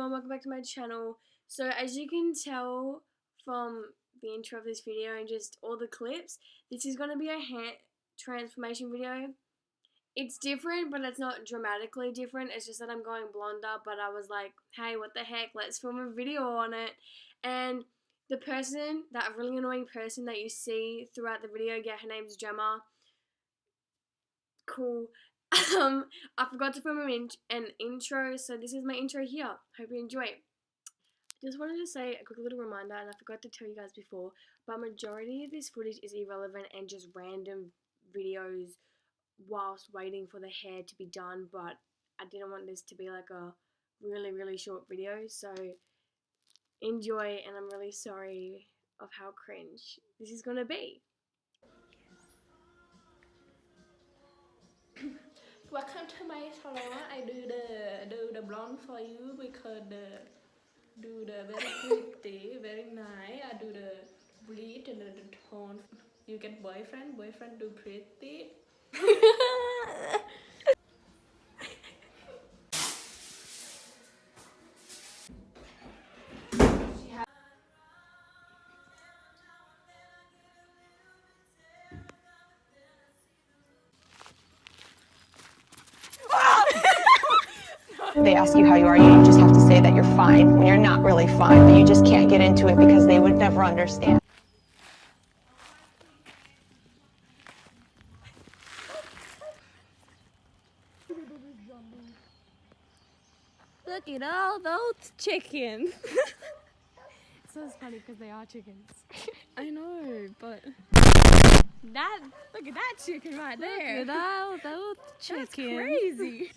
everyone, welcome back to my channel. So as you can tell from the intro of this video and just all the clips, this is going to be a hair transformation video. It's different, but it's not dramatically different. It's just that I'm going blonder, but I was like, hey, what the heck, let's film a video on it. And the person, that really annoying person that you see throughout the video, yeah, her name's Gemma. Cool. I forgot to film an intro, so this is my intro here. Hope you enjoy it. Just wanted to say a quick little reminder, and I forgot to tell you guys before, but majority of this footage is irrelevant and just random videos whilst waiting for the hair to be done, but I didn't want this to be like a really short video, so enjoy, and I'm really sorry of how cringe this is gonna be. Welcome to my salon. I do the blonde for you because do the very pretty, very nice. I do the bleach and the tone. You get boyfriend do pretty. They ask you how you are, you just have to say that you're fine when you're not really fine, but you just can't get into it because they would never understand. Look at all those chickens. So it's funny because they are chickens. I know, but Look at that chicken right there. look at all those chickens. That's crazy.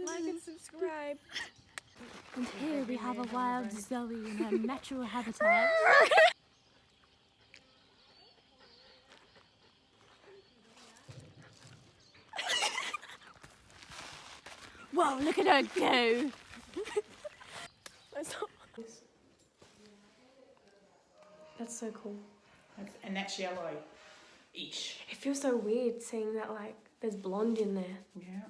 Like and subscribe. And here we have a wild Zoe in her natural habitat. Whoa, look at her go! That's so cool. And that's yellow-ish. It feels so weird seeing that, like, there's blonde in there. Yeah.